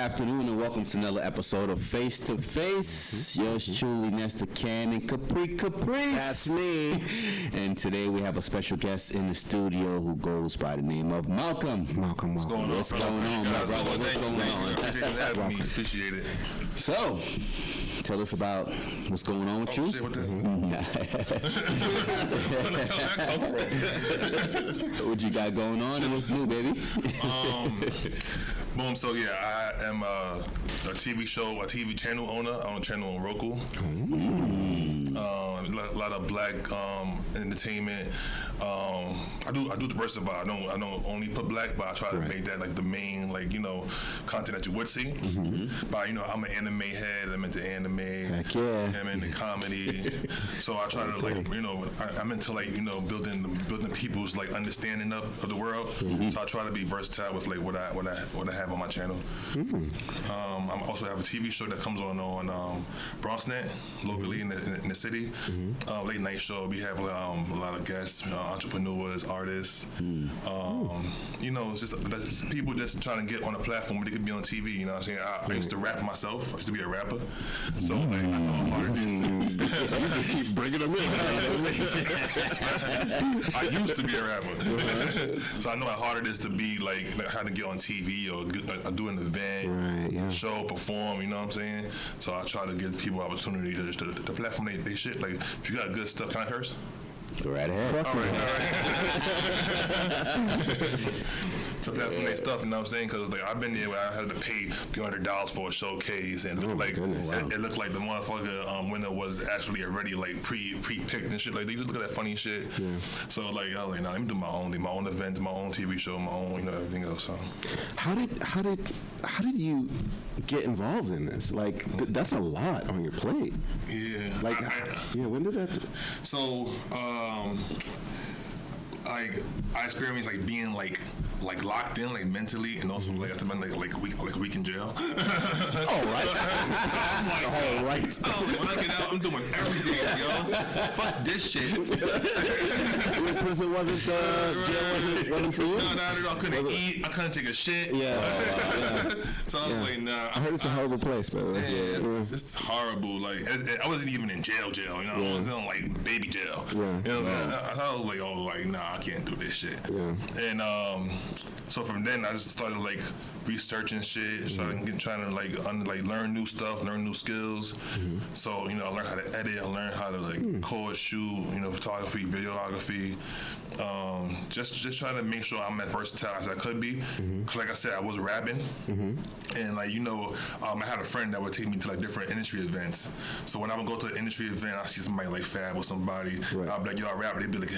afternoon, and welcome to another episode of Face to Face. Yours truly, Nestor Cannon, Capri Caprice. That's me. And today we have a special guest in the studio who goes by the name of Malcolm. Malcolm. What's going on, my brother? What's going on? Appreciate it. So, tell us about what's going on with you. Shit, what the hell? What you got going on and what's new, baby? Boom. So yeah, I am a TV channel owner. I own a channel on Roku. A lot of black entertainment. I do diversify. I don't only put black, but I try to make that like the main content that you would see. But I'm an anime head. I'm into anime. Heck yeah. I'm into comedy. So I try to I'm into building people's understanding of the world. So I try to be versatile with what I have on my channel. I also have a TV show that comes on BronxNet locally in the city. Late night show. We have a lot of guests, entrepreneurs, artists. It's just people just trying to get on a platform where they could be on TV. You know what I'm saying? I used to rap myself. I used to be a rapper. So I know how hard it is to. You just keep bringing them in. I used to be a rapper. So I know how hard it is to be how to get on TV or do an event, show, perform. You know what I'm saying? So I try to give people opportunity to the platform they shit. Like if you got good stuff, can I curse? Go right ahead. All right. To platform their stuff, you know what I'm saying? Because I've been there where I had to pay $300 for a showcase, and it looked like the motherfucker winner was actually already pre-picked and shit. Like they just look at that funny shit. Yeah. So I was like, nah, let me do my own event, my own TV show, my own everything else. So How did you get involved in this? That's a lot on your plate. Yeah. When did that? So I experienced being locked in mentally, and also I spent a week in jail. All right. All right. When I get out, I'm doing everything, yo. Fuck this shit. Prison wasn't jail wasn't for you? No, I couldn't eat. I couldn't take a shit. Yeah. So I was like, nah. I heard it's a horrible place, man. It's horrible. I wasn't even in jail. You know, I was in baby jail. Yeah. You know, I was like, nah, I can't do this shit. Yeah. And so from then I just started researching shit, trying to learn new stuff, learn new skills. So I learned how to edit, I learned how to record, shoot, photography, videography. Just trying to make sure I'm as versatile as I could be. Cause like I said, I was rapping, and I had a friend that would take me to different industry events. So when I would go to an industry event, I see somebody Fab or somebody, I'd be like, yo, I rap. They'd be like,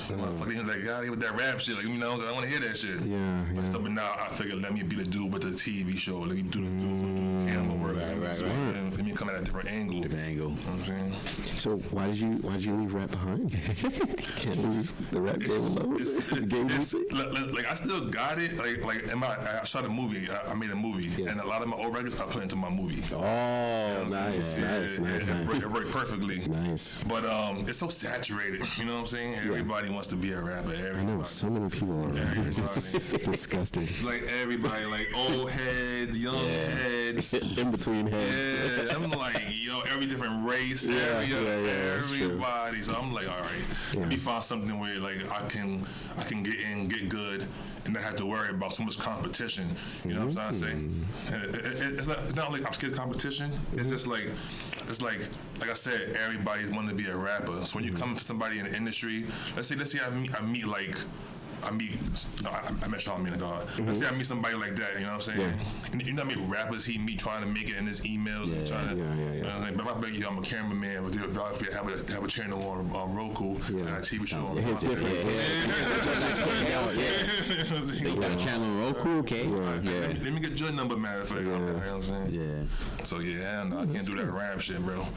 motherfucker, God, with that rap shit. I want to hear that shit. Yeah. But now I figured, let me be the dude with the TV show. Let me do the camera work. Let me come at a different angle. You know what I'm saying? So why did you leave rap behind? Can't leave the rap game alone. I still got it. I shot a movie. I made a movie, and a lot of my old records I put into my movie. Oh, nice. It worked perfectly. Nice. But it's so saturated. You know what I'm saying? Everybody wants to be a rapper. Everybody. I know so many people are rappers. It's disgusting. Everybody, old heads, young heads, in between heads. Yeah, I'm every different race, everybody. So I'm all right. Let me find something where I can get in, get good, and not have to worry about so much competition. You know what I'm saying? It's not like I'm scared of competition. It's just it's like I said, everybody wants to be a rapper. So when you come to somebody in the industry, let's say I meet I met Charlamagne the God. Let's say I meet somebody like that, you know what I'm saying? Yeah. And you know how many rappers he meet trying to make it in his emails and trying to, you know what I'm saying? But if I bet you I'm a cameraman with videography, I have a channel on Roku and a TV show on It's different. You got a channel on Roku, okay? Let me get your number, matter of fact. You know what I'm saying? Yeah. So I can't do that rap shit, bro.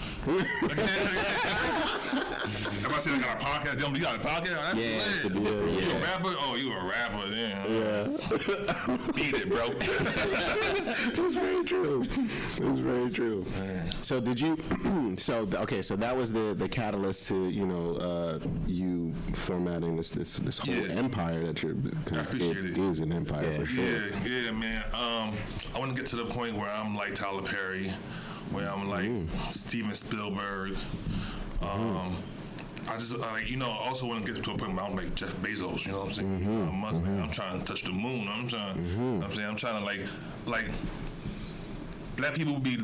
If I say I got a podcast, you got a podcast? That's lit. You a rapper? Oh, you a rapper, yeah. Eat it, bro. It's very true. It's very true. So did you? So that was the catalyst to you formatting this whole empire that you're. I appreciate appreciate it. It is an empire for sure. Yeah, man. I want to get to the point where I'm like Tyler Perry, where I'm like Steven Spielberg. I just like, you know, I also want to get to a point where I'm like Jeff Bezos. You know what I'm saying? I'm trying to touch the moon. I'm trying. You know what I'm saying, I'm trying to like. Black people be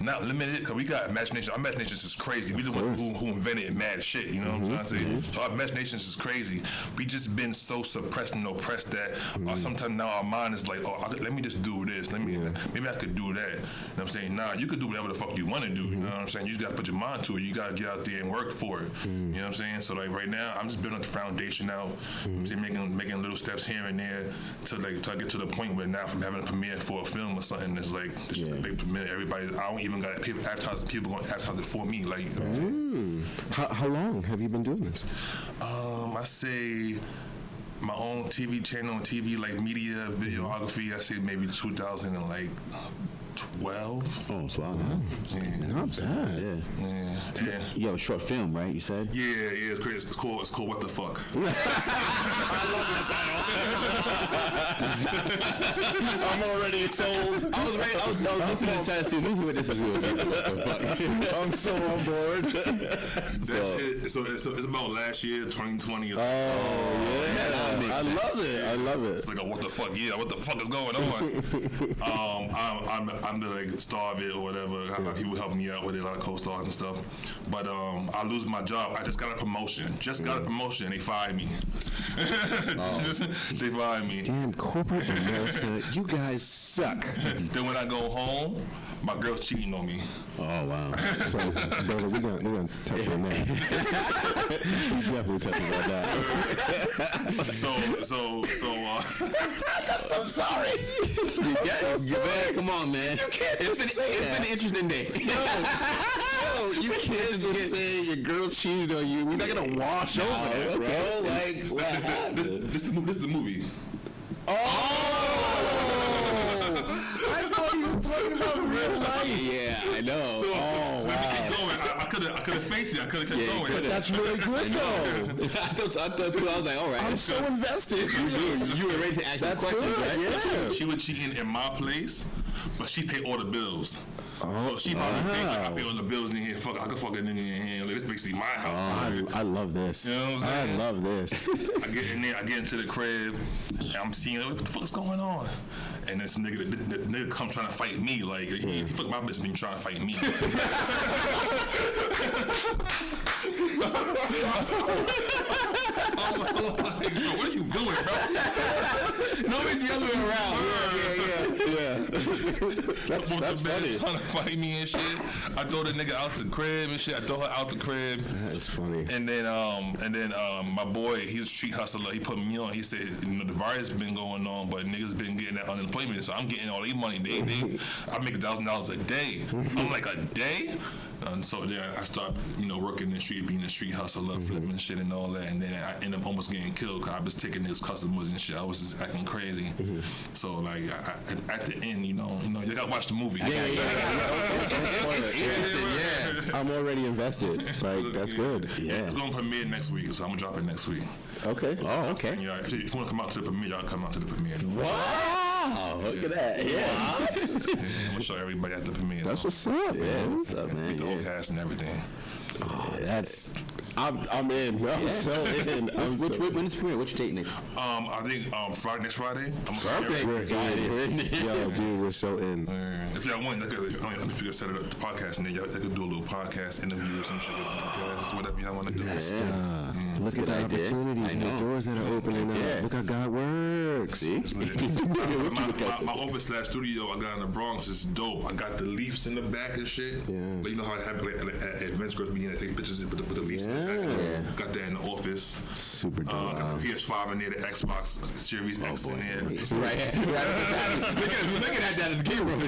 not limited because we got imagination. Our imaginations is crazy. We the ones who invented mad shit. You know what I'm trying to say? So our imaginations is crazy. We just been so suppressed and oppressed that sometimes now our mind is like, let me just do this. Maybe I could do that. You know what I'm saying? Nah, you could do whatever the fuck you want to do. You know what I'm saying? You just gotta put your mind to it. You gotta get out there and work for it. You know what I'm saying? So like right now, I'm just building the foundation now. I'm saying, making little steps here and there to get to the point where now from having a premiere for a film or something, it's like this is a big premiere. Everybody, I don't even got people advertising. People going to advertise it for me. Like, How long have you been doing this? I say my own TV channel and TV like media videography. I say maybe 2012. Oh, so wow, man. Not bad. Yeah. You have a short film, right? You said. Yeah, it's crazy. It's called What the Fuck. I'm already sold. I was listening trying to see what this is. I'm so on board. So it's about last year, 2020. I love it. It's like a what the fuck? Yeah, what the fuck is going on? I'm the like star of it or whatever. People help me out with it, a lot of co-stars and stuff. But I lose my job. I just got a promotion. And they fired me. They fired me. Damn corporate America, you guys suck. Then when I go home, my girl's cheating on me. Oh wow! So, brother, we're gonna touch on that. We definitely touch on that. I'm sorry. Man, come on, man. You can't It's been an interesting day. No, you can't just say your girl cheated on you. We're not gonna wash over it, bro. Like, what happened? This is the movie. I thought he was talking about real life. Yeah, I know. So let me keep going. I could have faked it. I could have kept going. But that's really good, though. I thought too. I was like, all right. I'm so invested. You were ready to ask That's questions, good, right? yeah. She was cheating in my place, but she paid all the bills. So she probably think like, I pay all the bills in here. Fuck, I can fuck a nigga in here. Like, this basically my house. I love this. You know what I'm saying? I love this. I get in there, I get into the crib, and I'm seeing what the fuck is going on. And then some nigga, the nigga come trying to fight me. Like, he fuck my bitch, been trying to fight me. I'm like, bro, what are you doing, bro? No, it's the other way around. Yeah. That's funny. Trying to fight me and shit. I throw the nigga out the crib and shit. I throw her out the crib. That's funny. And then my boy, he's a street hustler. He put me on. He said, the virus been going on, but niggas been getting that unemployment, so I'm getting all these money. I make $1,000 a day. I'm like, a day? And so then I start, working in the street, being a street hustler, flipping shit and all that. And then I end up almost getting killed because I was taking his customers and shit. I was just acting crazy. So like at the end, you gotta watch the movie. Yeah. I'm already invested. Like, that's good. Yeah. It's gonna premiere next week, so I'm gonna drop it next week. Okay. Oh, okay. And, if you want to come out to the premiere, y'all come out to the premiere. Wow, look at that. Yeah. I'm gonna show everybody at the premiere. That's what's up, Yeah, man. what's up, man? the whole cast and everything. That's I'm in. I'm so in. when is premiere? What's your date next? I think next Friday. We're in. Yo, dude, we're so in. If y'all want, if you could set it up the podcast, and then y'all could do a little podcast interview or some shit, whatever y'all want to do. Look at the opportunities and the doors that are opening up. Look how God works. See? My office / studio I got in the Bronx is dope. I got the leaves in the back and shit. Yeah. Like, you know how I have at events girls begin to take pictures with the leaves in the back. Yeah. Got that in the office. Super dope. Got the PS5 in there, the Xbox Series X in there. Right. Looking at that as game room.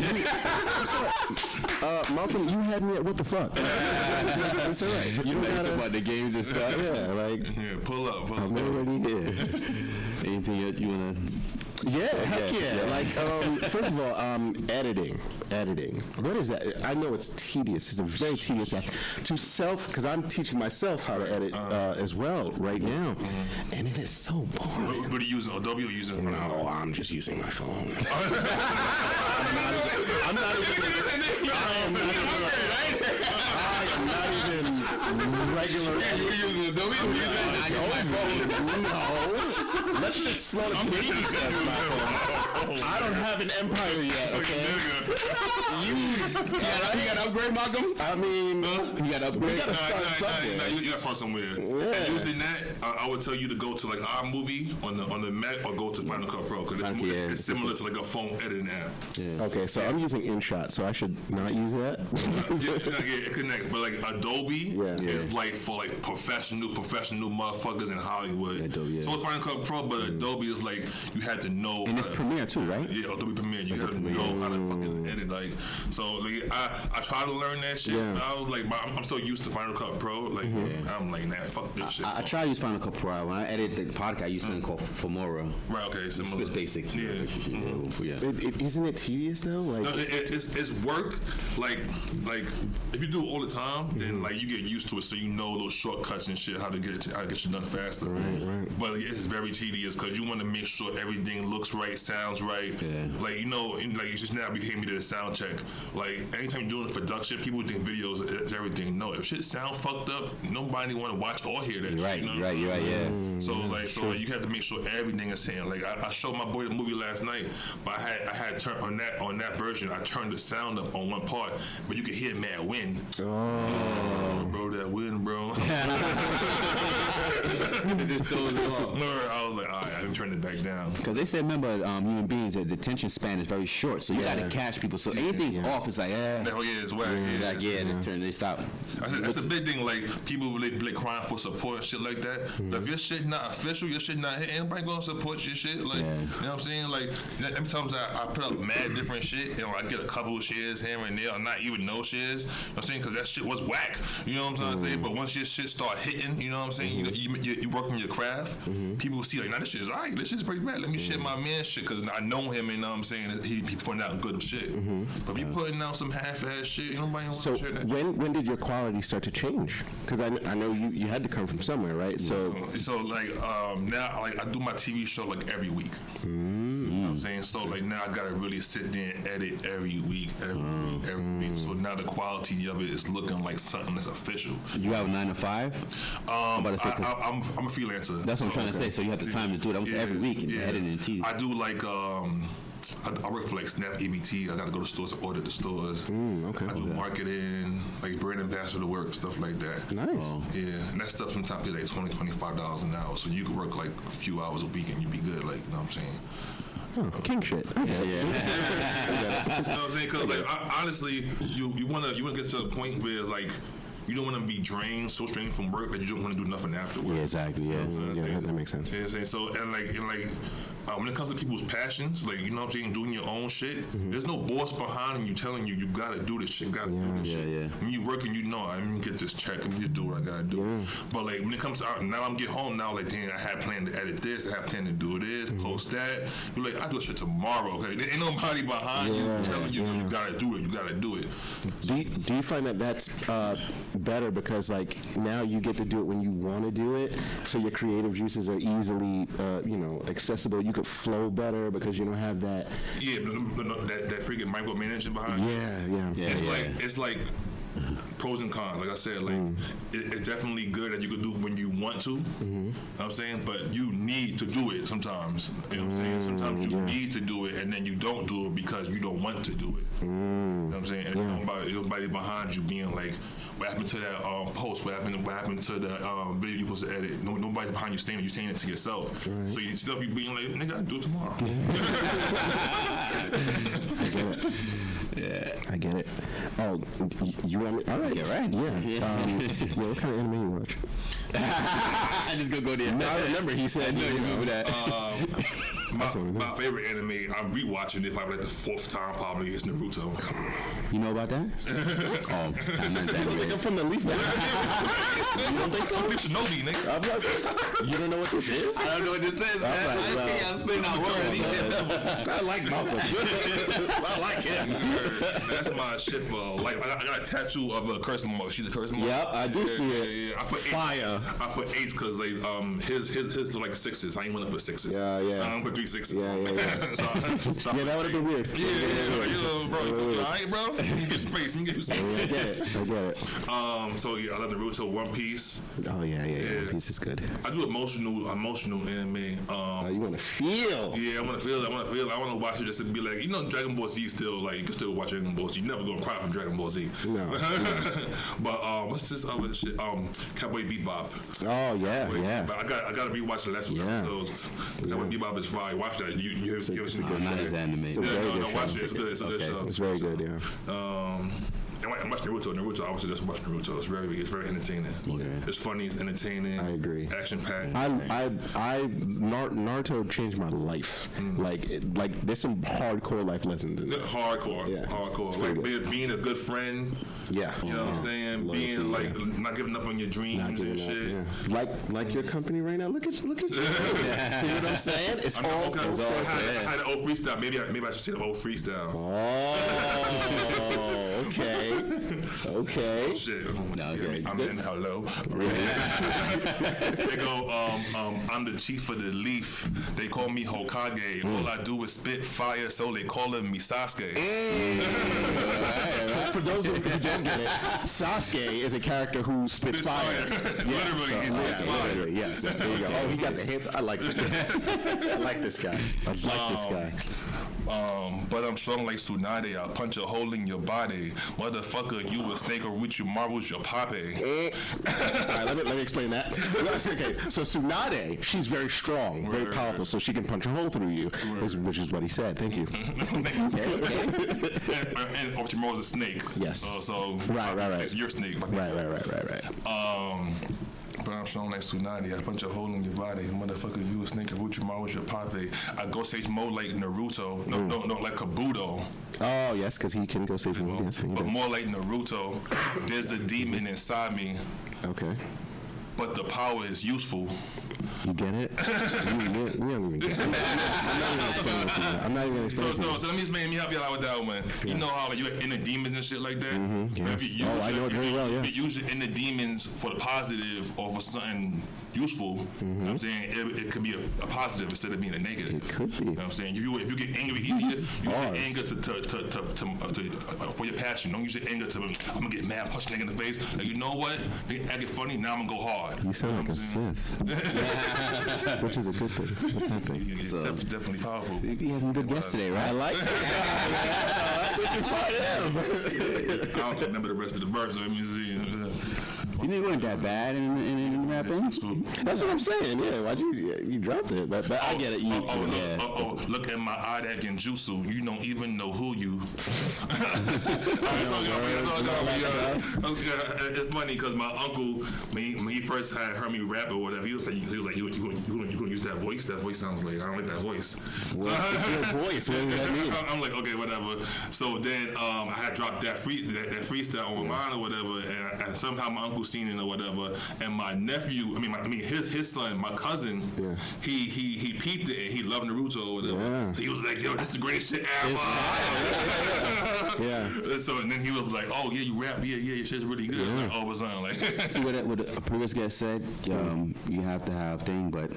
Malcolm, you had me at what the fuck? That's all right. You don't gotta talk about the games and stuff. Yeah, like, Yeah, pull up. I'm already here. Anything else you wanna? Yeah, heck yeah. Like, first of all, editing. What is that? I know it's tedious. It's a very tedious act. Because I'm teaching myself how to edit as well right now, and it is so boring. What are you using? Adobe or using? No, I'm just using my phone. I'm not even regular. You're using Adobe. No. Let's just slow the baby steps, I don't have an empire yet, okay? You got to upgrade, Malcolm? I mean, you got to upgrade. You got to start somewhere. You got to start somewhere. Yeah. And using that, I would tell you to go to like iMovie on the Mac or go to Final Cut Pro because it's similar to like a phone editing app. Yeah. Okay, so I'm using InShot, so I should not use that? Yeah, it connects, but like Adobe is like for like professional motherfuckers in Hollywood. Adobe, So it's Final Cut Pro, but Adobe is like you had to know. And it's Premiere too, right? Yeah, Adobe Premiere. You gotta know how to fucking edit. Like, so like I try to learn that shit. Yeah. I was like, I'm so used to Final Cut Pro. Like, I'm like, nah, fuck this shit. I try to use Final Cut Pro. When I edit the podcast, I use something called Filmora. Right. Okay. Similar. It's basic. Yeah. Isn't it tedious though? Like, No, it's work. Like if you do it all the time, then like you get used to it, so you know those shortcuts and shit, how to get you done faster. Right. But it's very tedious because you want to make sure everything looks right, sounds right. Yeah. Like like you just now became me to the sound check. Like anytime you're doing production, people think videos is everything. No, if shit sound fucked up, nobody want to watch or hear that. You're right. You know? You're right. Yeah. So like you have to make sure everything is hitting. Like I showed my boy the movie last night, but I had turned on that version. I turned the sound up on one part, but you could hear mad wind. Oh, bro, that wind, bro. Just throwing it off. No, I was like, all right, I didn't turn it back down. Because they say, remember, human beings, the attention span is very short, so you got to catch people. So anything's off, it's like, Hell yeah, it's whack. They stop. That's a big thing. Like people really crying for support and shit like that. But if your shit not official, your shit not hitting, anybody gonna support your shit. Like, you know what I'm saying? Like, every times I put up mad different shit, and I get a couple of shares here and there, or not even no shares. You know what I'm saying? Because that shit was whack. You know what I'm trying to say? But once your shit start hitting, you know what I'm saying? You working your craft. People will see like, nah, this shit is alright. This shit's pretty bad. Let me share my man shit because I know him, and you know what I'm saying? He putting out good shit. But if you putting out some half-ass shit, nobody want to share that. When did your quality start to change? Because I know you had to come from somewhere, right? So like now, like I do my TV show like every week. You know what I'm saying? So like now I gotta really sit there and edit every week. So now the quality of it is looking like something that's official. You have a 9 to 5? I'm a freelancer. That's what I'm trying to say. So you have the time to do it. I'm every week and editing and TV. I do like I work for like Snap EBT. I got to go to stores and audit the stores. Okay. I do marketing, like brand ambassador work, stuff like that. Nice. Yeah, and that stuff sometimes is like $20-$25 an hour. So you can work like a few hours a week and you be good. Like, you know what I'm saying? Oh, king shit. Okay. You know what I'm saying? Because like honestly, you wanna get to a point where like you don't want to be so drained from work that you don't want to do nothing afterwards. Yeah, exactly. Yeah, that makes sense. Yeah, so and when it comes to people's passions, like, you know what I'm saying, doing your own shit, there's no boss behind you telling you gotta do this shit, shit. When you working, you know, I'm gonna get this check, I'm gonna do what I gotta do. But like when it comes to now I'm get home now, like, damn, I had planned to edit this, I had planned to do this, post that. You're like, I do shit tomorrow, okay? There ain't nobody behind you telling you you gotta do it, you gotta do it. Do you find that that's better because like now you get to do it when you want to do it, so your creative juices are easily accessible? You could flow better because you don't have that. Yeah, but that freaking micromanaging behind you. It's like pros and cons. Like I said, like it's definitely good that you could do when you want to. You know what I'm saying? But you need to do it sometimes. You know what I'm saying? Sometimes you need to do it and then you don't do it because you don't want to do it. You know what I'm saying? And there's nobody behind you being like, what happened to that post? What happened to the video you supposed to edit? Nobody's behind you saying it. You're saying it to yourself. Right. So you still be being like, nigga, I'll do it tomorrow. I get it. Oh, you want me? All right. Yeah, right. Yeah. What kind of anime you watch? I just go there. No, I remember he said. I know you remember that. My favorite anime, I'm rewatching it probably like the 4th time probably, is Naruto. You know about that? Oh, I'm not that I'm from the Leaf. You don't think so? I'm Shinobi, nigga. You don't know what this is? I don't know what this is, man. right, I well. think I'm spitting out words. I like Malcolm. I like him. That's my shit for like. I got a tattoo of a curse mother. She's a curse mother. Yep, I do see it. Yeah. I put Fire. I put 8s because like his are like 6s. I ain't want to put 6s. Yeah. I don't put 3 6s. Yeah. so Yeah, that would have been weird. Yeah, bro. All right, bro. Let me get space. Let me get you space. I get it. So yeah, I love Naruto, One Piece. Oh yeah. One Piece is good. I do emotional anime. You want to feel? Yeah, I want to feel it. I want to watch it just to be like, Dragon Ball Z still like you can still watch Dragon Ball Z. You never gonna cry from Dragon Ball Z. No. But what's this other shit? Cowboy Bebop. Oh yeah. But I got to rewatch the last 2 episodes. Cowboy Bebop is fire. Watch that. You ever seen it? Not as animated. No, watch it. It's good. It's a good show. It's very good. Yeah. And watch Naruto. I would suggest watch Naruto. It's very entertaining. Okay. It's funny. It's entertaining. I agree. Action packed. Naruto changed my life. Like there's some hardcore life lessons in it. Hardcore. Yeah. Hardcore. Very Like being a good friend. Yeah. You know what I'm saying? Loyalty, Being like not giving up on your dreams Not and giving shit. up, yeah. Like your company right now. Look at you. See what I'm saying? It's I mean, all okay, full I circle. had an old freestyle. Maybe I should say the old freestyle. Oh, okay. Shit. No, okay. I'm in hello. They go, I'm the chief of the leaf. They call me Hokage. All I do is spit fire, so they call me Sasuke. For those who don't get it, Sasuke is a character who spits fire. Literally, he spits fire. Literally, yes. There you go. Oh, he got the hints. I like this guy. I like this guy. But I'm strong like Tsunade. I'll punch a hole in your body. Motherfucker, you a snake or with your marbles, your pape. All right, let me explain that. Okay, so Tsunade, she's very strong, very powerful, so she can punch a hole through you, which is what he said. Thank you. And or your marbles a snake. Yes. So Right. It's your snake. Right. But I'm strong like Tsunade. I punch a hole in your body. Motherfucker, you a snake. Orochimaru was your pape. I go stage mode like Naruto. No, like Kabuto. Oh, yes, because he can go save him. Yes, he But does. more like Naruto. There's a demon inside me, Okay. but the power is useful. You get it? We don't even get it. I'm not even going to explain it to you. So let me help you out with that one. You know how like, you got inner demons and shit like that? Yes. You I know it very well, yes. You use your inner demons for the positive or for something useful. You know what I'm saying? It could be a positive instead of being a negative. It could be. You know what I'm saying? If you get angry, use your anger for your passion. Don't use your anger to, I'm going to get mad, punch a nigga in the face. Like, you know what? They act funny, now I'm going to go hard. You sound like a Sith. Which is a good thing. It's a good thing. Seth is definitely powerful. You had some good guests today, right? I like that. I don't remember the rest of the verse. Let me see. You weren't that bad in rapping. That's what I'm saying. Yeah, why'd you dropped it? But I get it. Look at my eye that genjutsu. You don't even know who you. It's funny because my uncle, when he first had heard me rap or whatever, he was like, you gonna use that voice? That voice sounds like I don't like that voice. What's your voice? What does that mean? I'm like, okay, whatever. So then I had dropped that freestyle on my mind or whatever, and somehow my uncle seen it or whatever, and my nephew, his son, my cousin, he peeped it and he loved Naruto or whatever. Yeah. So he was like, yo, this is the greatest shit ever. Yeah. So and then he was like, oh yeah, you rap, yeah, your shit's really good. Yeah. Like all of a sudden, like. See what a previous guest said. You have to have thing, but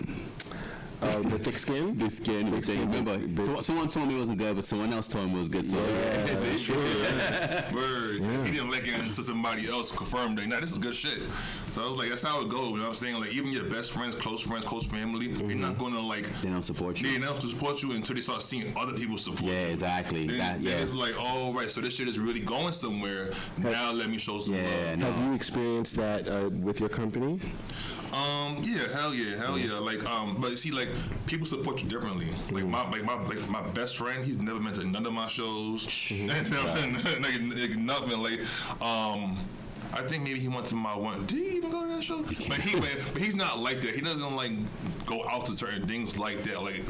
The thick skin? the skin. Thick Thing. skin. Remember, someone told me it wasn't good, but someone else told me it was good. So That's true. Word. Yeah. He didn't like it until somebody else confirmed that. Nah, this is good shit. So I was like, that's how it goes. You know what I'm saying? Like, even your best friends, close family, you're not gonna like. They don't support you. They don't support you until they start seeing other people support you. Yeah, exactly. Then it's like, oh right, so this shit is really going somewhere. Now let me show some love. Have you experienced that with your company? Yeah, hell yeah. Like, but see, like, people support you differently. Like my best friend, he's never been to none of my shows. Nothing. Like, I I think maybe he went to my one. Did he even go to that show? But he's not like that. He doesn't like go out to certain things like that. Like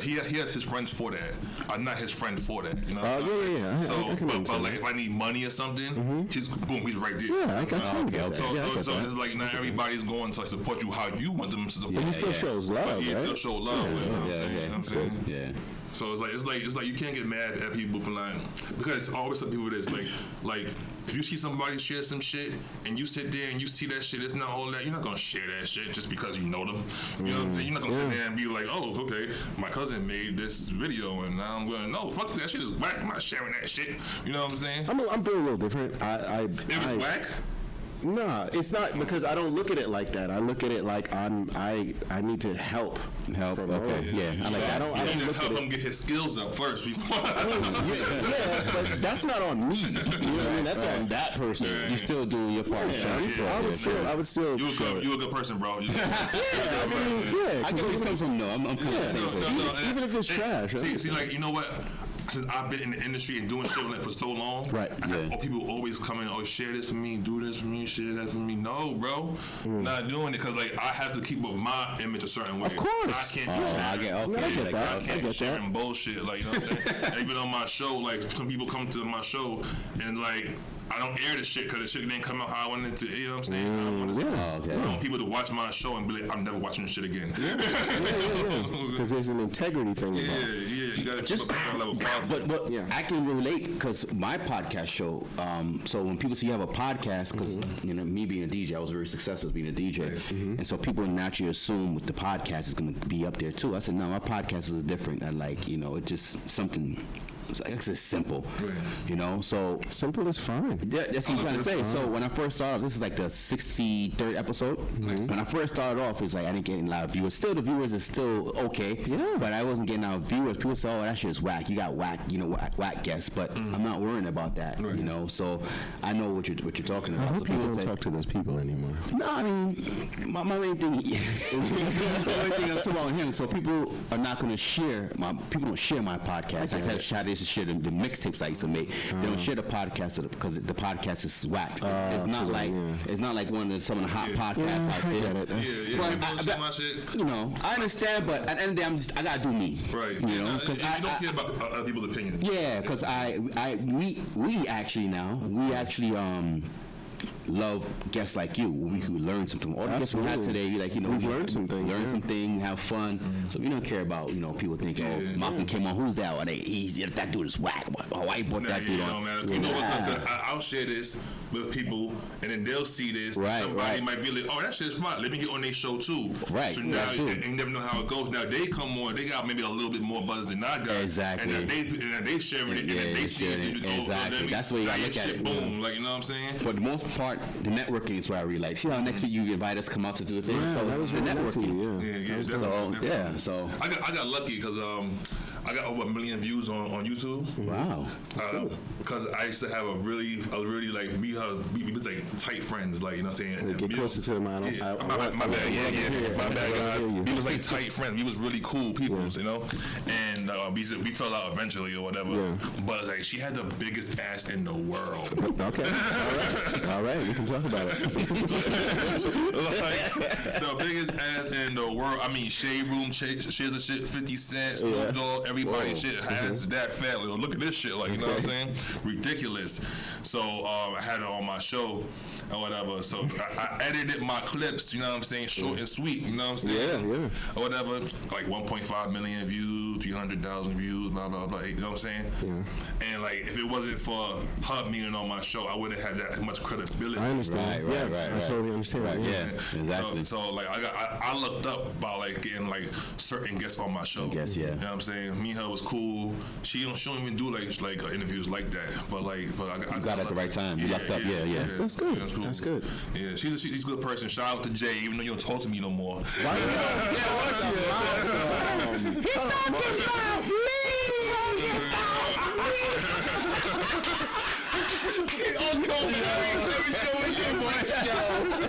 he has his friends for that. I'm not his friend for that. You know. Yeah. So, I can but understand like that. if I need money or something, he's right there. Yeah, I totally get that. So, Yeah, I get so that. it's like not everybody's going to like, support you how you want them to support. But he you. still shows love, But he right? still show love. You know what I'm saying? You know what I'm saying? Yeah. So it's like you can't get mad at people for like, because it's always some people that's like if you see somebody share some shit and you sit there and you see that shit, it's not all that. You're not gonna share that shit just because you know them. You know what I'm saying? You're not gonna sit there and be like, oh, okay, my cousin made this video and now I'm gonna no, fuck that shit is whack. I'm not sharing that shit. You know what I'm saying? I'm being a little different. It was whack. Nah, it's not because I don't look at it like that. I look at it like I need to help. Okay. Yeah. I like I that. don't You need to look help at him it. get his skills up first before. Yeah, but that's not on me. You know what I mean? That's on that person. You still doing your part. I would still. You show it. a good person, bro. I mean, yeah. I get where you come from. No, I'm kind of the same person. Even if it's trash. See, like you know what? Since I've been in the industry and doing shit like for so long, Right, I have people always come in, oh, share this for me, do this for me, share that for me. No, bro, not doing it because like I have to keep up my image a certain way. Of course. I can't be I sharing. get I get like that. I can't be get sharing bullshit, like you know what I'm saying. And even on my show, like some people come to my show and like I don't air the shit because the shit didn't come out how I wanted it to. You know what I'm saying? I want people to watch my show and be like, I'm never watching this shit again. Because there's an integrity thing about it. You gotta keep up a certain level of quality. But Yeah. I can relate because my podcast show. So when people see you have a podcast, because you know me being a DJ, I was very successful as being a DJ, and so people naturally assume with the podcast is going to be up there too. I said no, my podcast is different. I like it's just something. It's just simple, you know. So Simple is fine. yeah, that's what I'm trying to say. So when I first started, this is like the 63rd episode. When I first started off, it's like I didn't get a lot of viewers. Still, the viewers is still okay. Yeah. But I wasn't getting out viewers. People say, "Oh, that shit is whack. You got whack, whack guests." But I'm not worrying about that, you know. So I know what you're talking I about. hope So people people don't say, talk to those people anymore. no, I mean, my main thing, the only thing I'm talking about him. So people are not going to share people don't share my podcast. I had to share this shit the mixtapes I used to make. They don't share the podcast because the podcast is whack. It's not like it's not like some of the hot podcasts out I there. get it. That's- But my shit. you know, I understand, but at the end of the day, I gotta do me. Right. You know, because you don't care about other people's opinions. yeah, because we actually love guests like you. We who learn something. All the guests we had Absolutely. today, like We've learned some things, learn yeah. something, have fun. So we don't care about people thinking, oh, Malcolm came on. Who's that? Or that dude is whack. Why you brought that dude on? You know what? I'll share this with people, and then they'll see this. Right, Somebody right. might be like, "Oh, that shit's fine. Let me get on their show too." Right, So now that too. and you never know how it goes. Now they come on, they got maybe a little bit more buzz than I got. Exactly. And then they sharing it, and Yeah, then they they see sharing it. it. Exactly. That's the way you gotta look at it. Boom, like you know what I'm saying? For the most part, the networking is where I really like. See how next week you invite us come out to do the thing. Yeah, So that it's was the really nice of networking. you, yeah. Yeah, So definitely. so I got lucky because I got over 1 million views on YouTube. wow. Because I used to have a really like we was like tight friends, like you know what I'm saying. Get We- closer to the mic. Yeah, my bad, my bad, guys. We was like tight friends. We was really cool people, you know. And we fell out eventually or whatever. Yeah. But like she had the biggest ass in the world. Okay. All right. We can talk about it. Like the biggest ass in the world. I mean, Shade Room, shares of shit, 50 Cent, Snoop Dogg, everybody Whoa. shit has that fat. Like, look at this shit, like you know what I'm saying? Ridiculous. So I had it on my show or whatever. So I edited my clips, you know what I'm saying, short and sweet, you know what I'm saying? Yeah. Or whatever, like 1.5 million views, 300,000 views, blah blah blah. You know what I'm saying? Yeah. And like, if it wasn't for her being on my show, I wouldn't have that much credibility. I understand. Right, yeah, right, I right. totally understand. Right, that. yeah. Exactly. So like I looked up by like getting like certain guests on my show. Guests, yeah. You know what I'm saying? Me and her was cool. She don't even do like interviews like that. But I got it at the right time. You lucked up. Yeah. That's good. Yeah, cool. That's good. Yeah, she's a good person. Shout out to Jay, even though you don't talk to me no more.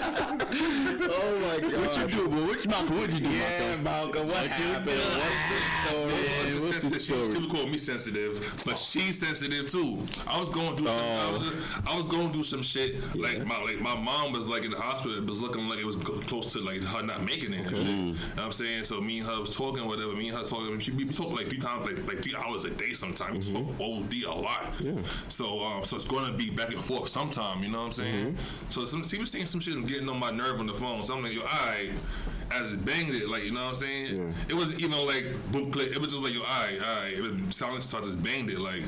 Oh my God. What you do, boy? Malcolm, what you do? Yeah, Malcolm, what happened? What's the story? Since said she was calling me sensitive, but she's sensitive too. I was going through I was going through some shit. Like my mom was like in the hospital. It was looking like it was close to like her not making it and shit. You know what I'm saying? So me and her was talking, whatever. Me and her talking. We talk like 3 times, like 3 hours a day sometimes. We talk OD a lot. Yeah. So it's going to be back and forth sometime. You know what I'm saying? So she was saying some shit and getting on my nerve on the phone. So I'm like, yo, alright. I just banged it, like, you know what I'm saying? Yeah. It wasn't even like boom click. It was just like, yo, alright. It was silence, so I just banged it, like,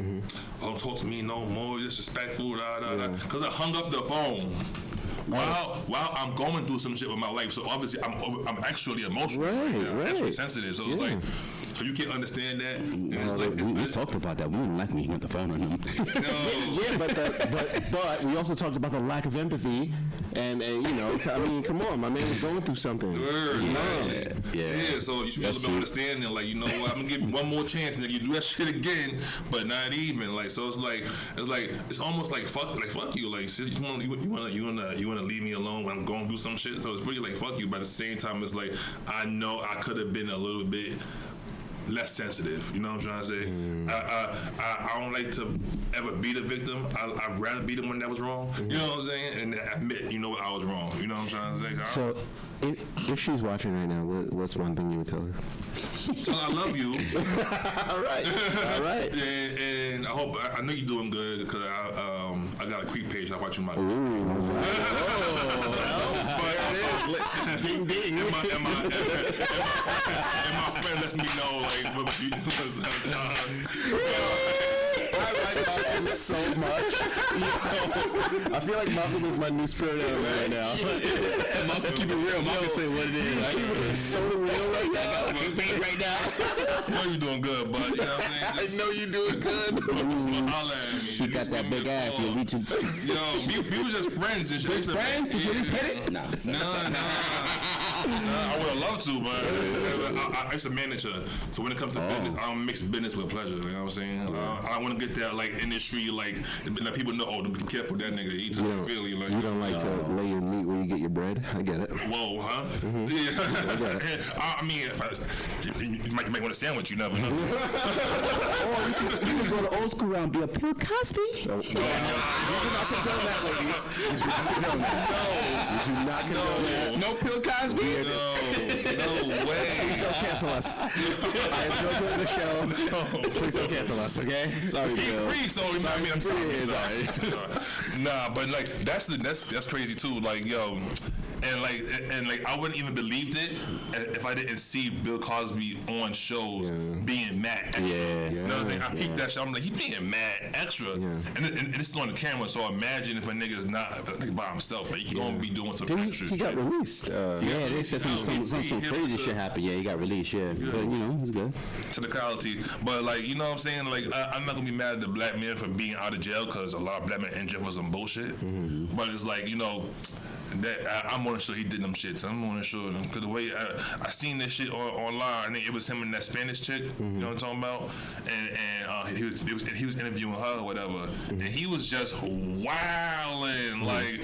don't talk to me no more, disrespectful, Because I hung up the phone. While I'm going through some shit with my life, so obviously I'm actually emotional, right. Actually sensitive. So it's like, so you can't understand that. We talked about that. We didn't like when you hung up the phone on him. But we also talked about the lack of empathy, and you know, I mean, come on, my man was going through something. Yeah. So you should be a little bit understanding. Like, you know what? I'm gonna give you one more chance, nigga. You do that shit again, but not even. Like, so it's almost like fuck you. Like, you wanna leave me alone when I'm going through some shit. So it's really like fuck you. But at the same time, it's like I know I could have been a little bit less sensitive, you know what I'm trying to say? I don't like to ever be the victim. I'd rather be the one that was wrong, you know what I'm saying? And admit, you know what, I was wrong, you know what I'm trying to say? So, if she's watching right now, what's one thing you would tell her? Tell her I love you. All right. And I know you're doing good because I got a creep page. I watch you my. Ding ding. And my friend lets me know like what you was I like Malcolm so much. I feel like Malcolm is my new spirit animal right now. Malcolm, keep it real. Malcolm say what it is. Keep it so real right now. Right now. I know you're doing good, bud. You know what I'm saying? I know you're doing good. Holla at me. She got that big ass. You're reaching. Yo, we was just friends and shit. Best friend? Did you just hit it? Nah. I would have loved to, but I used to manage her. So when it comes to business, I don't mix business with pleasure. You know what I'm saying? I want to get that like industry, like people know. Oh, be careful that nigga. He touches Philly. Like, you don't like to lay your meat where you get your bread. I get it. Whoa, huh? Yeah. I get it. I mean, you might want a sandwich. You never know. Or you can go to old school round, be a Bill Cosby. No. You do not condone that, ladies. You do not condone that. You do not condone that. No Bill Cosby? No way. Please don't cancel us. I enjoyed doing the show. Please don't cancel us, okay? Sorry, Bill. Free, so I'm sorry. Nah, but like that's crazy too. Like, yo, and like I wouldn't even believed it if I didn't see Bill Cosby on shows being mad extra. You know what I'm saying? I peeped that shit. I'm like, he being mad extra, and it's on the camera. So imagine if a nigga's not by himself, like, he gonna be doing some extra. He got released. They said some crazy shit happened. Yeah, he got released. Yeah, but you know, he's good. Technicality, but like, you know what I'm saying? Like, I'm not gonna be mad at the black man for being out of jail because a lot of black men in jail for some bullshit. But it's like, you know, that I'm more sure he did them shits. I'm more sure because the way I seen this shit online, and it was him and that Spanish chick. You know what I'm talking about? And he was interviewing her or whatever, and he was just wilding like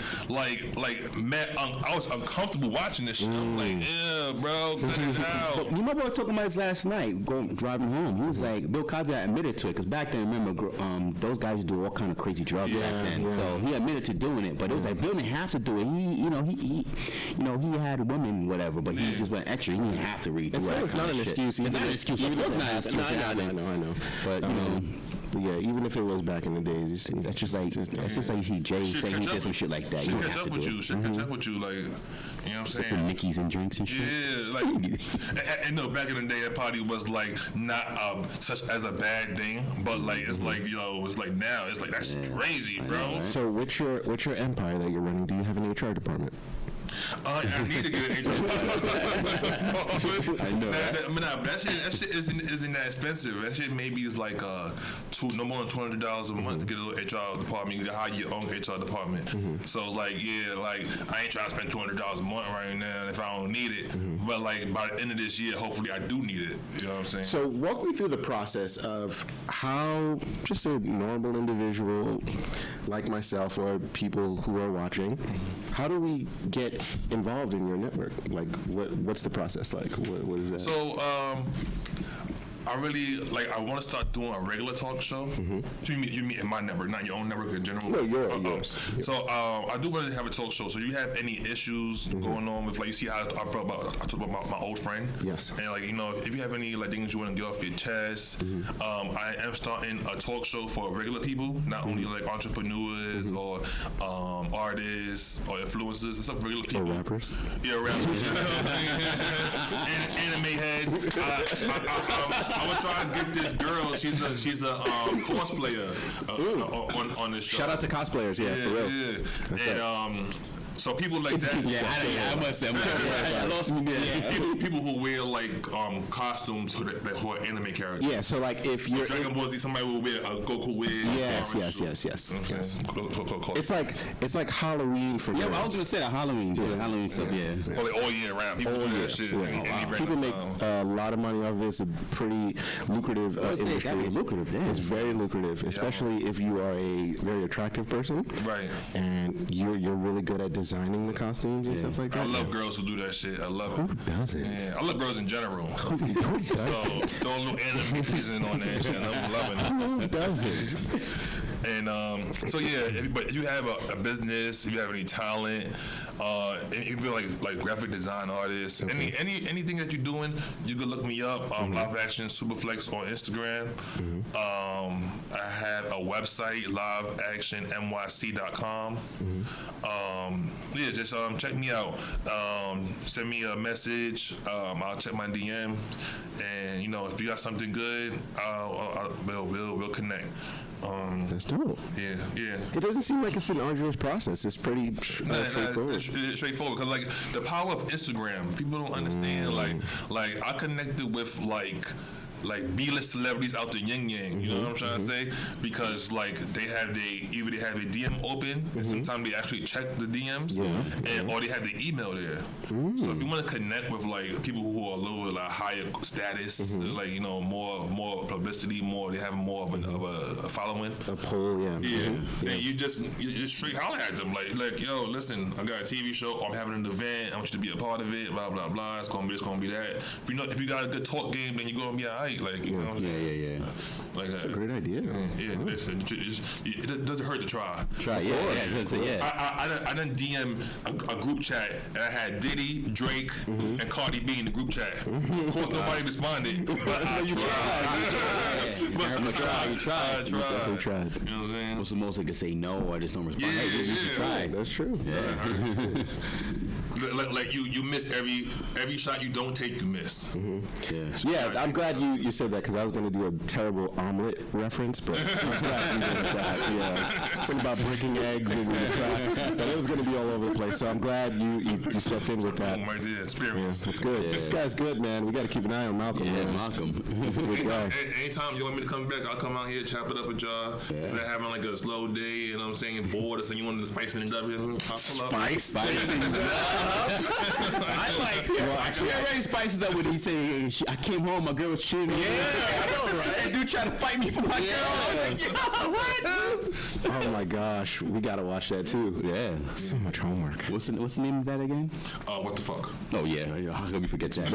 man. I was uncomfortable watching this shit. I'm like, yeah, bro, cut it out. You remember I was talking about this last night, driving home. He was like, Bill Cosby admitted to it because back then, remember, those guys used to do all kind of crazy drugs back then. So he admitted to doing it, but it was like Bill didn't have to do it. He had women, whatever, but he just went extra. He didn't have to read. It's not an excuse. It's not an excuse. It was not an excuse. I know. But yeah, even if it was back in the days, that's just like Jay saying he did some shit like that. Should catch up with you. Should catch up with you, like, you know what I'm saying? Mickey's and drinks and shit. Yeah, like, and no, back in the day, that party was like not such as a bad thing, but like it's like, yo, it's like now it's like that's crazy, bro. Know, right? So what's your empire that you're running? Do you have an HR department? I need to get an HR department. I know. That shit isn't that expensive. That shit maybe is like no more than $200 a month to get a little HR department. You can hire your own HR department. So it's like, yeah, like I ain't trying to spend $200 a month right now if I don't need it. But like by the end of this year, hopefully I do need it. You know what I'm saying? So walk me through the process of how just a normal individual like myself or people who are watching, how do we get involved in your network? Like, what's the process like? What is that? So, I really I want to start doing a regular talk show. So you mean in my network, not your own network in general. No, yours. So I do want to have a talk show. So you have any issues going on with you see how I talked about my old friend. Yes. And if you have any things you want to get off your chest, I am starting a talk show for regular people, not only entrepreneurs or artists or influencers and stuff. Regular people. Or rappers. Yeah, rappers. Anime heads. I was trying to get this girl. She's a cosplayer on this show. Shout out to cosplayers, for real. Yeah. And so people like that. I must say, I lost me there. People who wear costumes who are anime characters. Yeah, so if you're Dragon Ball Z, somebody will wear a Goku wig. Yes. It's like Halloween for Yeah, girls. I was gonna say that Halloween. Halloween stuff. Yeah. All year round. People do that shit. People make a lot of money off of it. It's a pretty lucrative industry. It's gotta be lucrative, damn. It's very lucrative, especially if you are a very attractive person. Right. And you're really good at designing the costumes and stuff like that. I love girls who do that shit. I love it. Who doesn't? Yeah, I love girls in general. Who doesn't? So throw a little anime season on that shit. I'm loving it. Who doesn't? And but if you have a business, if you have any talent, and you feel like graphic design artists, anything that you're doing, you can look me up. Live Action Superflex on Instagram. I have a website, liveactionnyc.com. Just check me out. Send me a message. I'll check my DM, and if you got something good, we'll connect. That's dope. Yeah. It doesn't seem like it's an arduous process. It's pretty straightforward. It's straightforward because the power of Instagram, people don't understand. I connected with B-list celebrities out the yin yang, you know what I'm trying to say? Because they have either they have a DM open, and sometimes they actually check the DMs, or they have the email there. So if you want to connect with people who are a little higher status, more publicity, they have more of a following. A poll, then you just straight holler at them yo, listen, I got a TV show, or I'm having an event, I want you to be a part of it, blah blah blah. It's gonna be this, gonna be that. If you got a good talk game, then you're gonna be alright. Yeah. That's a great idea. Listen, it doesn't hurt to try. I done DM a group chat, and I had Diddy, Drake, and Cardi B in the group chat. Of course, nobody responded, but I tried. You definitely tried. You know what I'm saying? What's the most I could say no or just don't respond? Yeah. Try. That's true. You miss every shot you don't take, you miss. Yeah, I'm glad you said that because I was going to do a terrible omelet reference, but I'm glad you did that. Yeah, something about breaking eggs and but it was going to be all over the place. So I'm glad you stepped in with that. Right there, experience. That's good. Yeah. This guy's good, man. We got to keep an eye on Malcolm. Yeah, man. Malcolm. He's a good guy. Anytime you want me to come back, I'll come out here, chop it up with y'all. If they're having a slow day, you know what I'm saying, bored, or so you want to spice it up, I'll pull up. Spice. I actually already spices up when he say, I came home, my girl was cheating. Yeah, I know, right? That dude tried to fight me for my girl. I was like, what? Oh my gosh, we gotta watch that too. Yeah, so much homework. What's the name of that again? What the fuck? Oh yeah, how can we forget that?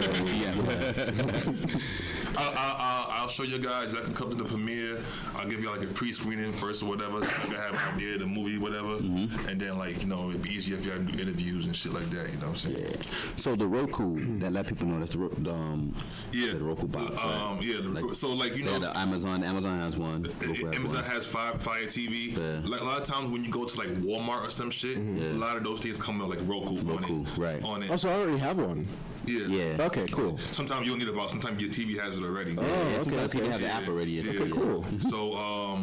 I'll show you guys. I can come to the premiere. I'll give you a pre-screening first or whatever. So I can have an idea of the movie, whatever, and then it'd be easier if you had interviews and shit like that. You know what I'm saying? Yeah. So the Roku, that let people know that's the Roku box. Right? So the Amazon has one. Amazon has Fire TV. A lot of times when you go to Walmart or some shit, a lot of those things come with Roku on it. Right. On it. Oh, so I already have one. Yeah. Okay, cool. Sometimes you don't need a box. Sometimes your TV has it already. Sometimes you have the app already. Okay, cool. So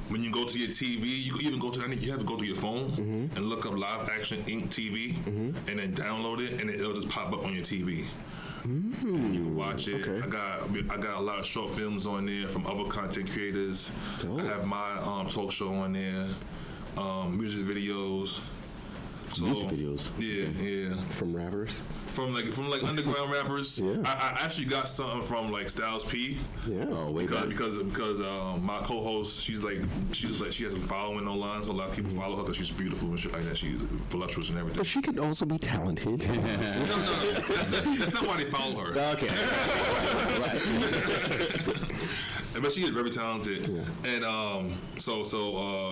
when you go to your TV, you can even go to you have to go to your phone and look up Live Action Inc. TV and then download it, and it'll just pop up on your TV. And you can watch it. Okay. I got a lot of short films on there from other content creators. I have my talk show on there, music videos. So, music videos. Yeah. From rappers. From underground rappers. Yeah. I actually got something from like Styles P. Yeah. Oh, way back. Because my co-host, she has a following online, so a lot of people follow her because she's beautiful and shit like that. She's voluptuous and everything. But she could also be talented. No, that's not why they follow her. Okay. But she is very talented, and so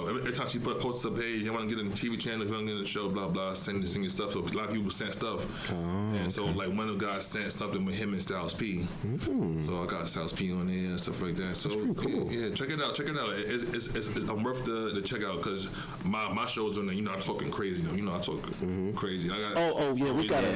every time she posts a page, you want to get in the TV channel, you want to get in the show, blah blah, sending stuff. So a lot of people sent stuff, and so like one of the guys sent something with him and Styles P. So I got Styles P on there and stuff like that. So cool. yeah, check it out. It's I'm worth the check out because my shows on there. You know, I'm talking crazy. You know, I talk crazy. I got we gotta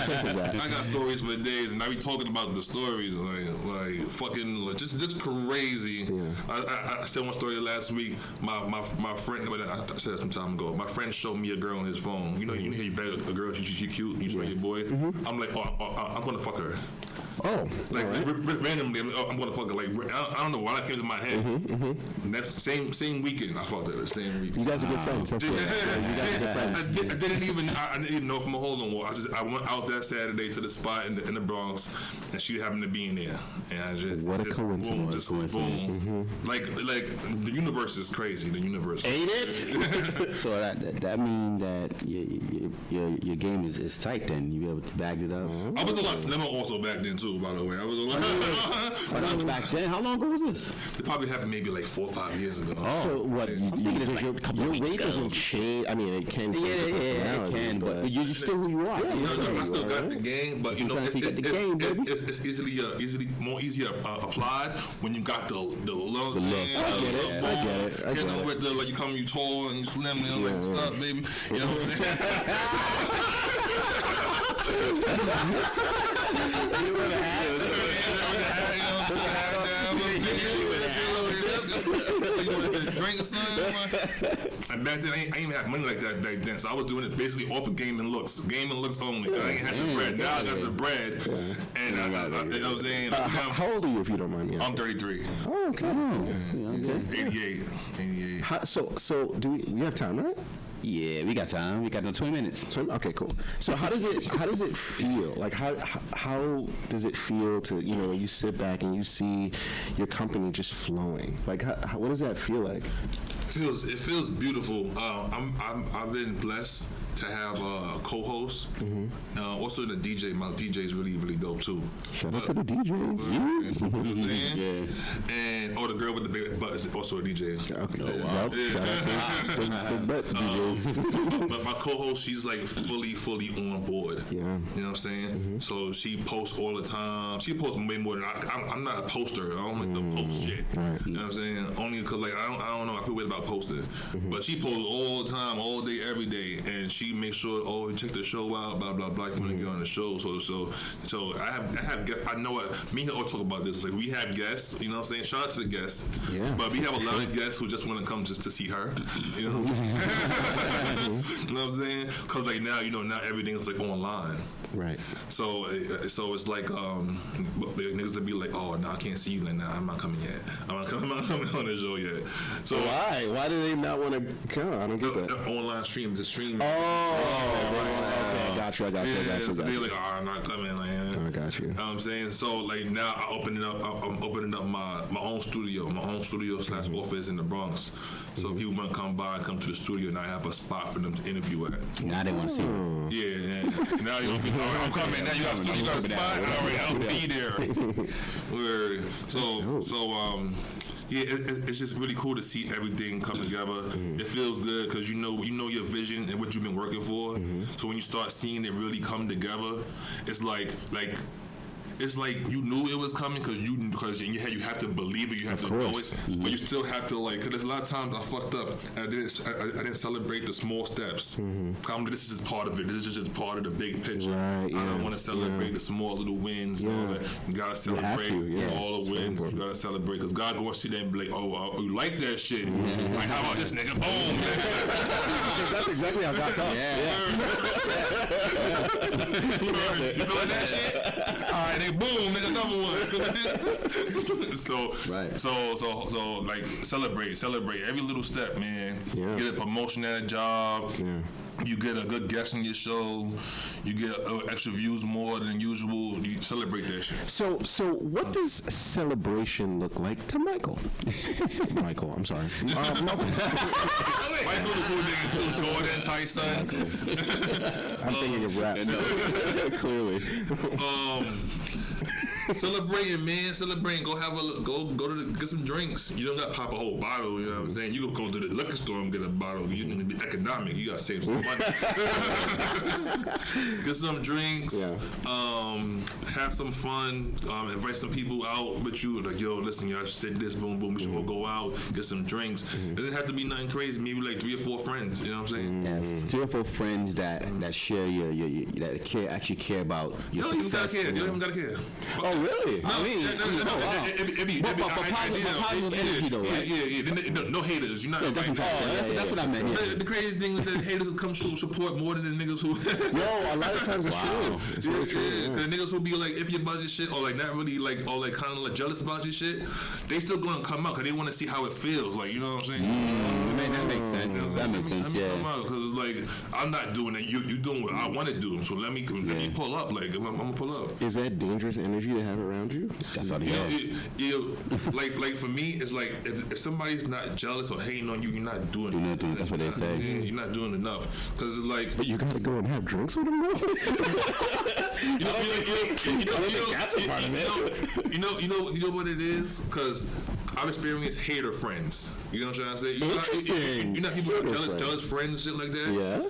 censor that. I got stories for days, and I be talking about the stories like fucking just crazy. I said one story last week. My friend, I said that some time ago. My friend showed me a girl on his phone. You know, you hear you beg a girl, she cute. You show your boy. I'm like, I'm gonna fuck her. Oh, Like randomly, I'm gonna fuck her. Like I don't know why that came to my head. And that's the same weekend I fucked her. The same weekend. you guys are good friends. That's good. Yeah, you guys are good friends. I didn't even know from a hole on wall. I went out that Saturday to the spot in the Bronx, and she happened to be in there. And I just What a coincidence. Boom. Like the universe is crazy. The universe. Ain't it? So that means that your game is tight. Then you be able to bag it up. I was a lot slimmer also back then too. By the way, I was a lot. Back then, how long ago was this? It probably happened maybe like 4 or 5 years ago. So what? thinking it's like a couple your weeks weight ago. doesn't change. I mean, it can. It can, but you're still who you are. I still got the game, but you know, Sometimes you got the game, baby. it's easier applied when you got the look. I get it. You know, with the like you tall and you slim and like stuff, baby. You know what you want to drink or something? And back then, I ain't even have money like that back then, so I was doing it basically off of game and looks only. I ain't had the bread. Now I got the bread, and I was saying, how old are you, if you don't mind me asking? I'm 33. Oh, okay. 88. So do we have time, right? Yeah, we got time. We got no 20 minutes. Okay, cool. So how does it feel? Like how does it feel to, you know, when you sit back and you see your company just flowing? Like what does that feel like? It feels beautiful. I've been blessed to have a co-host. Also the DJ. My DJ is really, really dope too. Shout out to the DJs. You know what I'm saying? And the girl with the big butt is also a DJ. Okay. Oh, wow. Shout out to big butt DJs. But my co-host, she's like fully on board. Yeah. You know what I'm saying? So she posts all the time. She posts way more than I'm not a poster. I don't like to post shit. Right. You know what I'm saying? Only because like I don't know. I feel weird about posting. But she posts all the time, all day, every day, and she makes sure check the show out, blah blah blah. You want to get on the show? So I have guests. I know what me and her talk about this. Like we have guests. You know what I'm saying? Shout out to the guests. Yeah. But we have a lot of guests who just want to come just to see her. You know. You know what I'm saying? Because like now, you know, now everything's like online. Right. So it's like niggas would be like, oh no, I can't see you. Like, nah, I'm not coming yet. I'm not coming on the show yet. So Why? Why do they not want to come? I don't get that. the online stream, the stream. Okay, got you. So they're like, oh, I'm not coming. Like, I got you. You know what I'm saying? So like now I'm opening up my own studio / office in the Bronx. So people want to come by and come to the studio, and I have a spot for them to interview at. Now they want to see you. Yeah. Now I'm coming. Now you got a spot. All right, I'll be there. Yeah, it's just really cool to see everything come together. It feels good because you know your vision and what you've been working for. So when you start seeing it really come together, it's like you knew it was coming because in your head you have to believe it, you have to know it, but you still have to because there's a lot of times I fucked up. I didn't celebrate the small steps. This is just part of it. This is just part of the big picture. Right, I don't want to celebrate the small little wins. And all that. You gotta celebrate all the wins. You gotta celebrate because God gonna see that and be like, oh, you like that shit? Like how about this nigga? Boom. That's exactly how God talks. You feeling that shit? All right, boom, nigga, another one. So Right. So like celebrate every little step, man. Yeah. Get a promotion at a job. Yeah. You get a good guest on your show. You get extra views more than usual. You celebrate that shit. So what does celebration look like to Michael? Michael, I'm sorry. No. Michael the cool nigga too. Jordan, Tyson. I'm thinking of raps. Clearly. Celebrating, man. Celebrating. Go have get some drinks. You don't got to pop a whole bottle. You know what I'm saying? You go to the liquor store and get a bottle. You're gonna be economic. You gotta save some money. Get some drinks. Yeah. Have some fun. Invite some people out with you. Like, yo, listen, y'all said this. Boom, boom. We should all go out. Get some drinks. It doesn't have to be nothing crazy. Maybe like 3 or 4 friends. You know what I'm saying? Yeah, 3 or 4 friends that share your that actually care about your You don't even success. gotta care. You don't even gotta care. Oh, really? I mean, wow. It'd be But positive energy though, right? Yeah. No haters. You're not. Yeah, that's what I meant. Yeah. The craziest thing is that haters come show support more than the niggas who. No, a lot of times it's true. It's really true. The niggas who be like iffy about your shit or like not really like or like kind of like jealous about your shit, they still gonna come out because they want to see how it feels. Like, you know what I'm saying? Man, that makes sense. That makes sense. Yeah. Because it's like I'm not doing it. You doing what I want to do. So let me pull up. Like I'm gonna pull up. Is that dangerous energy to have around you? I thought he had. Like for me, it's like if somebody's not jealous or hating on you, you're not doing You're not doing- that's what they say. Yeah, you're not doing enough because it's like But you gotta go and have drinks with them, though? You know what it is? Because I've experienced hater friends. You know what I'm trying to say? Interesting. You know people have Hater jealous friends and shit like that? Yeah.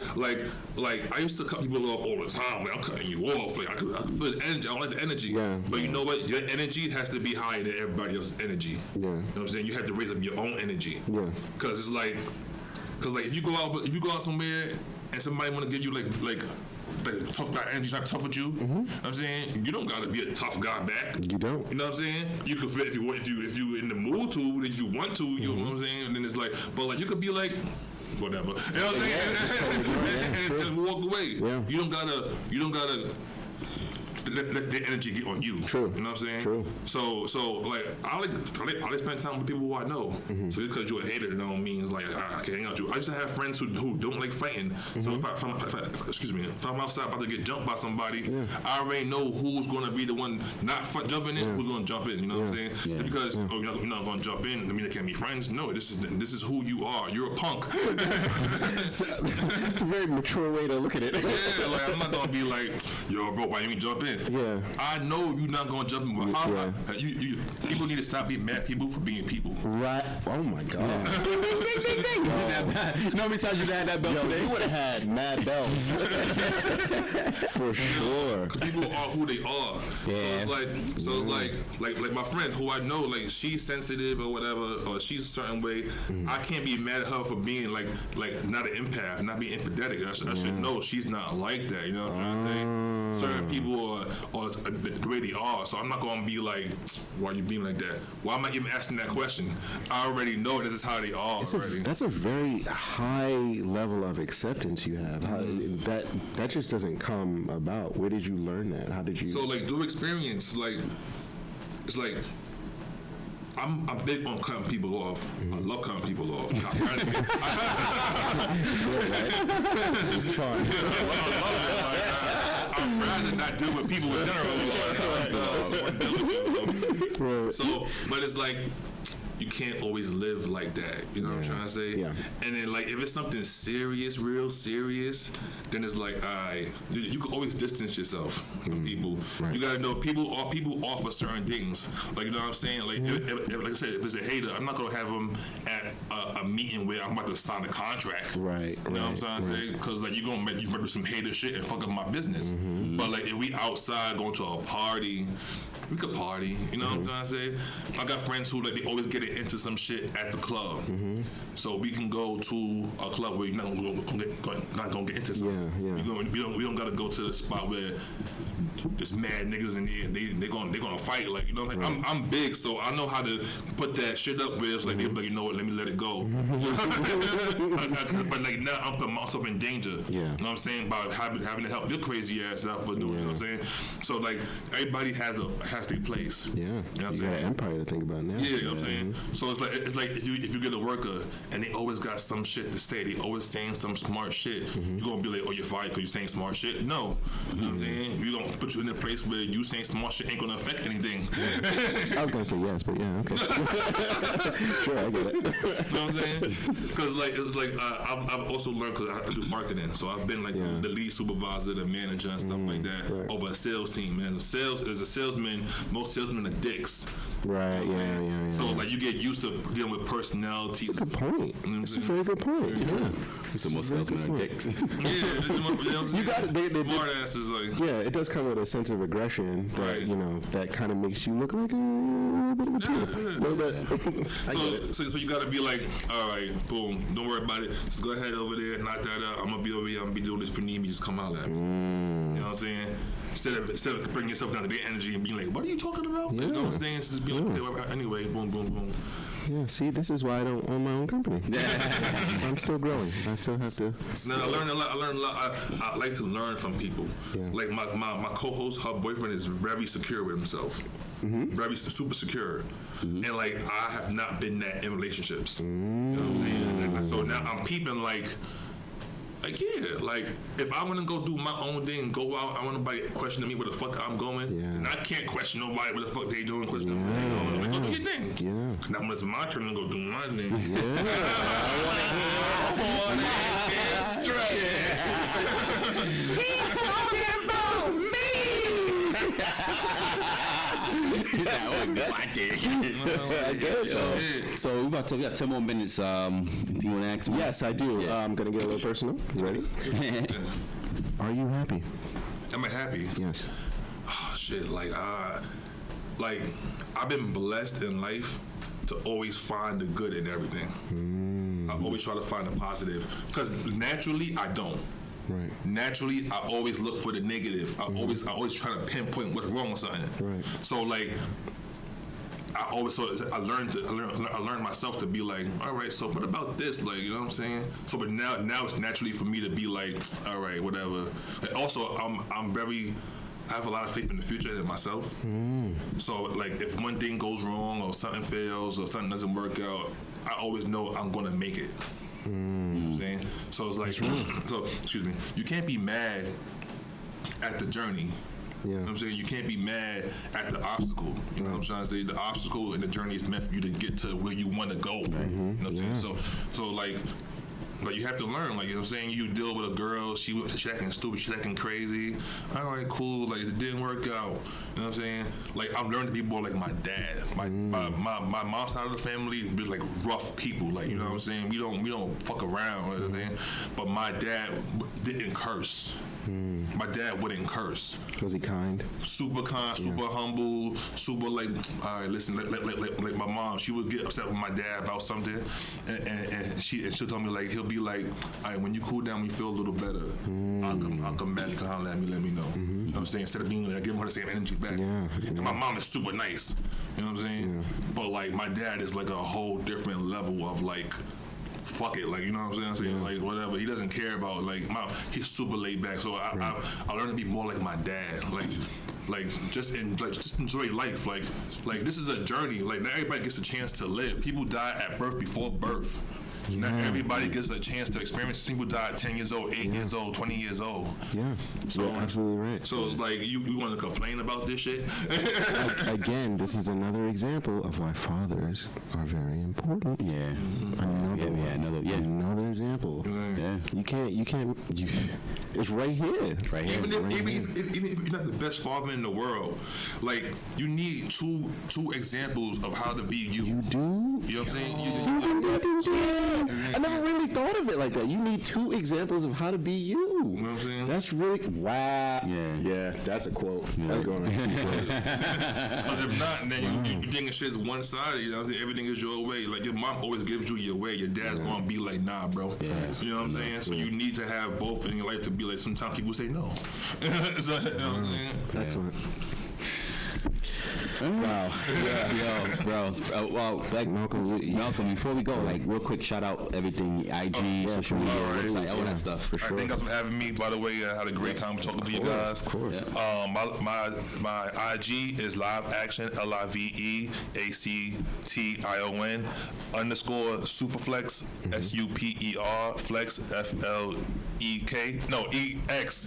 Like I used to cut people off all the time. Like, I'm cutting you off. Like I feel the energy. I don't like the energy. Yeah. But you know what? Your energy has to be higher than everybody else's energy. Yeah. You know what I'm saying? You have to raise up your own energy. Yeah. Because it's like, if you go out somewhere and somebody want to give you like tough guy energy type tough with you, you know what I'm saying, you don't gotta be a tough guy back. You don't. You know what I'm saying? You could fit if you in the mood to, if you want to, you know what I'm saying? And then it's like, but like you could be like whatever. You know what I'm saying? And walk away. Yeah. You don't gotta let the energy get on you. True. You know what I'm saying? True. So like I like spend time with people who I know. So just because you're a hater, don't means like I can't hang out with you. I used to have friends who don't like fighting. So if I'm outside about to get jumped by somebody, I already know who's gonna be the one not jumping in, who's gonna jump in. You know what I'm saying? Yeah. Just because you're not gonna jump in, I mean they can't be friends. No, this is who you are. You're a punk. It's a very mature way to look at it. Yeah, like I'm not gonna be like, yo, bro, why you ain't jump in? Yeah. I know you're not gonna jump in. But how you people need to stop being mad people for being people. Right. Oh my God. You know how many times you had that belt Yo, today? you would have had mad bells. For sure. Cause people are who they are. Yeah. So it's like my friend who I know, like she's sensitive or whatever, or she's a certain way. I can't be mad at her for being like not an empath, not being empathetic. I should know she's not like that. You know what I'm trying to say? Certain people are the way they are. So I'm not gonna be like, why are you being like that? Why am I even asking that question? I already know this is how they are already. That's a very high level of acceptance you have. That just doesn't come about. Where did you learn that? How did you? So like through experience, it's like I'm big on cutting people off. I love cutting people off. It's fun. I'm trying to not deal with people in general. So, but it's like you can't always live like that. You know what I'm trying to say? Yeah. And then like if it's something serious, real serious, then it's like you can always distance yourself from people. Right. You gotta know people offer certain things. Like, you know what I'm saying? Like if like I said, if it's a hater, I'm not gonna have them at a meeting where I'm about to sign a contract. Right. You know what I'm trying to say? Because like you remember some hater shit and fuck up my business. But like if we outside going to a party, we could party. You know what I'm trying to say? I got friends who like they always get get into some shit at the club. So we can go to a club where you're not gonna get into something. We don't gotta go to the spot where there's mad niggas in there and they're gonna fight. Like, you know, like I'm big, so I know how to put that shit up where it's like, they're like, you know what, let me let it go. But like now I'm putting myself in danger. You know what I'm saying? By having to help your crazy ass out for doing. You know what I'm saying? So like everybody has their place. You know what I'm you saying? got an empire to think about now. You know what I'm saying? So it's like if you get a worker and they always got some shit to say, they always saying some smart shit. You're gonna be like, oh, you're fired because you're saying smart shit? No. You know what I'm saying? We're gonna put you in a place where you saying smart shit ain't gonna affect anything. I was gonna say yes, but yeah, okay. Sure, I get it. You know what I'm saying? Because like it's like I've also learned because I do marketing, so I've been like the lead supervisor, the manager, and stuff like that over a sales team. And as a salesman, most salesmen are dicks. Right. Yeah. So like you get used to dealing with personalities. That's a good point. That's a very good point. Yeah. So most salesmen are dicks. You got it. Smart asses like. Yeah, it does come with a sense of aggression that you know that kind of makes you look like a little bit of a tool. So you got to be like, all right, boom, don't worry about it. Just go ahead over there, knock that out. I'm gonna be over here. I'm gonna be doing this for Nimi. Just come out at me. You know what I'm saying? Instead of bringing yourself down to their energy and being like, what are you talking about? You know what I'm saying? It's just be like, okay, anyway, boom, boom, boom. Yeah, see, this is why I don't own my own company. I'm still growing. I still have to. Now, I learned a lot. I like to learn from people. Like my co-host, her boyfriend is very secure with himself. Very super secure. And like I have not been that in relationships. You know what I'm saying? And so now I'm peeping like if I want to go do my own thing, go out, I want nobody questioning me where the fuck I'm going, and I can't question nobody where the fuck they doing, question them. Like, go do your thing. Now when it's my turn to go do my thing. He's talking about me. I get it. So we got 10 more minutes. Do you want to ask me? Yes, I do. I'm gonna get a little personal. You ready? Are you happy? Am I happy? Yes. Oh shit! Like I've been blessed in life to always find the good in everything. I always try to find the positive because naturally I don't. Right. Naturally, I always look for the negative. I always try to pinpoint what's wrong with something. Right. So like, I learned myself to be like, all right, so what about this? Like, you know what I'm saying? So, but now it's naturally for me to be like, all right, whatever. And also, I have a lot of faith in the future in myself. So like, if one thing goes wrong or something fails or something doesn't work out, I always know I'm gonna make it. You know what I'm saying? So it's like, so excuse me, you can't be mad at the journey. You know what I'm saying? You can't be mad at the obstacle. You know what I'm trying to say? The obstacle and the journey is meant for you to get to where you want to go. You know what I'm saying? So like you have to learn, like, you know what I'm saying? You deal with a girl, she acting stupid, she acting crazy. All right, cool, like, it didn't work out. You know what I'm saying? Like, I'm learning to be more like my dad. My mom's side of the family, be like rough people, like, you know what I'm saying? We don't fuck around, you know what I'm saying? But my dad didn't curse. My dad wouldn't curse. Was he kind? Super kind, super humble, super like, all right, listen, like my mom, she would get upset with my dad about something, and she'll tell me, like, he'll be like, all right, when you cool down, when you feel a little better, I'll come back, you can holler at me, let me know. You know what I'm saying? Instead of being like, giving her the same energy back. And my mom is super nice, you know what I'm saying? But like, my dad is like a whole different level of like, fuck it, like, you know what I'm saying? Like, whatever. He doesn't care about, like, he's super laid back. So I learned to be more like my dad. Like just enjoy life. Like this is a journey. Like, not everybody gets a chance to live. People die at birth before birth. Not everybody gets a chance to experience. People die at 10 years old, 8 years old, 20 years old. So you're absolutely right. So it's like, you want to complain about this shit? Again, this is another example of why fathers are very important. Another example. You can't. It's right here. Even if you're not the best father in the world, like, you need two examples of how to be you. You do? You know what I'm saying? I never really thought of it like that. You need 2 examples of how to be you. You know what I'm saying? That's really wow. Yeah. That's a quote. That's going on. Because if not, then you thinking shit's one sided. You know what I'm saying? Everything is your way. Like your mom always gives you your way. Your dad's gonna be like, nah, bro. You know what I'm saying? So you need to have both in your life to be like. Sometimes people say no. So, you know what I'm saying? Excellent. Wow. Yo, bro. Well, like Malcolm, before we go, like real quick, shout out everything, IG, social media, website, all that stuff. For sure. Thank you guys for having me. By the way, I had a great time talking to you guys. Of course. My IG is live action LIVEACTION _Superflex SUPER flex FLEK EX.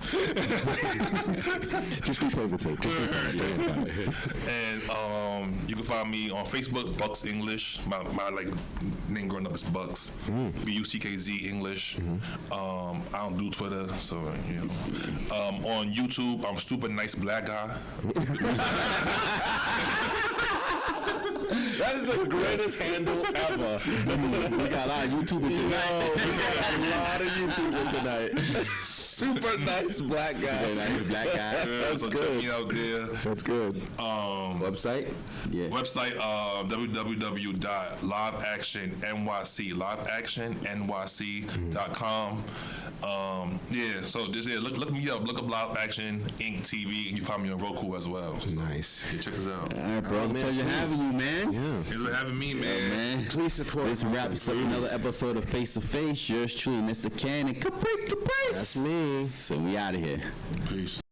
Just replay the tape. And you can find me on Facebook, Bucks English. My like name growing up is Bucks. BUCKZ English. I don't do Twitter, so you know. On YouTube, I'm Super Nice Black Guy. That is the greatest handle ever. We got a lot of YouTubers tonight. We got a lot of YouTubers tonight. Super nice black guy. Super nice black guy. That's so good. check me out there. That's good. Website? Yeah. Website www.liveactionnyc.com. Yeah, so just look me up. Look up Live Action Inc. TV, and you find me on Roku as well. Nice. Yeah, check us out. All right, bro. It's a pleasure having you, man. Yeah. Thanks for having me, man. Man. Please support. This wraps up another episode of Face to Face. Yours truly, Mr. Ken and Capri Caprice. That's me. So we out of here. Peace.